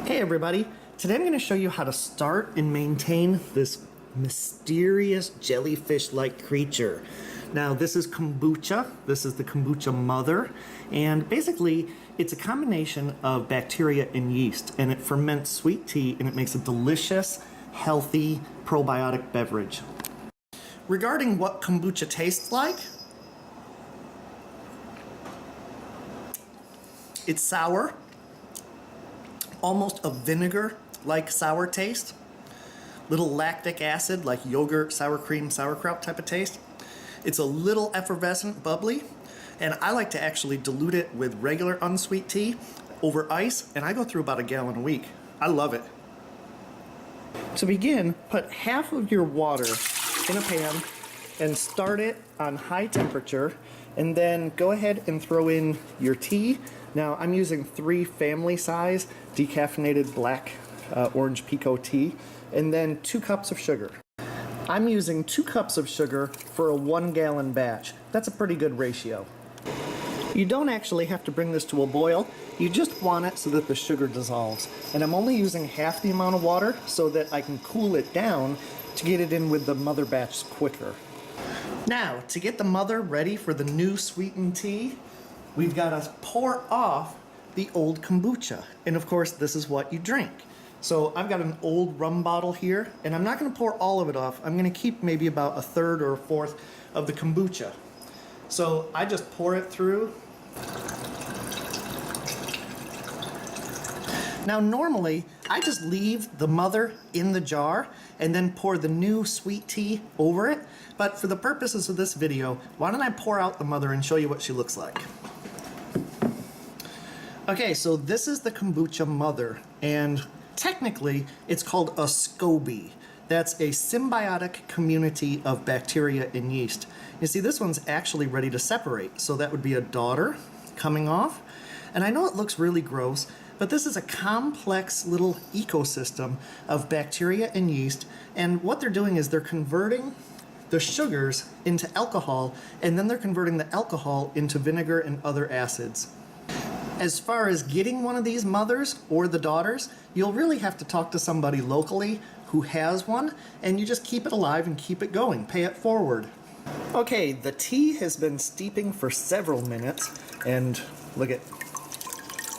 Hey everybody, today I'm going to show you how to start and maintain this mysterious jellyfish-like creature. Now this is kombucha, this is the kombucha mother, and basically it's a combination of bacteria and yeast, and it ferments sweet tea and it makes a delicious, healthy, probiotic beverage. Regarding what kombucha tastes like, it's sour. Almost a vinegar-like sour taste. Little lactic acid, like yogurt, sour cream, sauerkraut type of taste. It's a little effervescent, bubbly, and I like to actually dilute it with regular unsweet tea over ice, and I go through about a gallon a week. I love it. To begin, put half of your water in a pan and start it on high temperature, and then go ahead and throw in your tea. Now I'm using 3 family size decaffeinated black orange pekoe tea, and then 2 cups of sugar. I'm using 2 cups of sugar for a 1 gallon batch. That's a pretty good ratio. You don't actually have to bring this to a boil, you just want it so that the sugar dissolves. And I'm only using half the amount of water so that I can cool it down to get it in with the mother batch quicker. Now, to get the mother ready for the new sweetened tea, we've got to pour off the old kombucha. And of course, this is what you drink. So I've got an old rum bottle here, and I'm not going to pour all of it off. I'm going to keep maybe about 1/3 or 1/4 of the kombucha. So I just pour it through. Now normally, I just leave the mother in the jar and then pour the new sweet tea over it. But for the purposes of this video, why don't I pour out the mother and show you what she looks like. Okay, so this is the kombucha mother, and technically it's called a SCOBY. That's a symbiotic community of bacteria and yeast. You see, this one's actually ready to separate, so that would be a daughter coming off. And I know it looks really gross, but this is a complex little ecosystem of bacteria and yeast, and what they're doing is they're converting the sugars into alcohol, and then they're converting the alcohol into vinegar and other acids. As far as getting one of these mothers or the daughters, you'll really have to talk to somebody locally who has one, and you just keep it alive and keep it going. Pay it forward. Okay, the tea has been steeping for several minutes, and look at,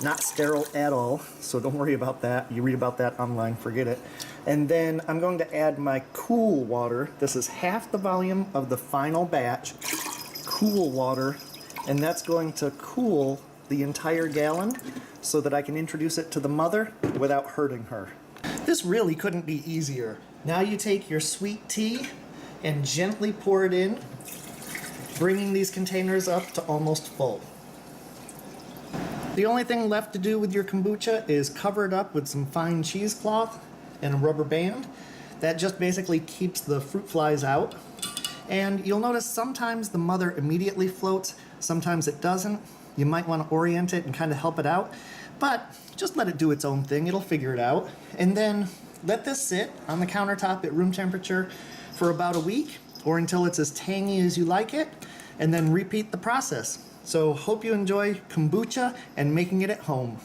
not sterile at all, so don't worry about that. You read about that online, forget it. And then I'm going to add my cool water. This is half the volume of the final batch, cool water, and that's going to cool the entire gallon so that I can introduce it to the mother without hurting her. This really couldn't be easier. Now you take your sweet tea and gently pour it in, bringing these containers up to almost full. The only thing left to do with your kombucha is cover it up with some fine cheesecloth and a rubber band. That just basically keeps the fruit flies out. And you'll notice sometimes the mother immediately floats, sometimes it doesn't. You might want to orient it and kind of help it out, but just let it do its own thing. It'll figure it out. And then let this sit on the countertop at room temperature for about a week, or until it's as tangy as you like it, and then repeat the process. So hope you enjoy kombucha and making it at home.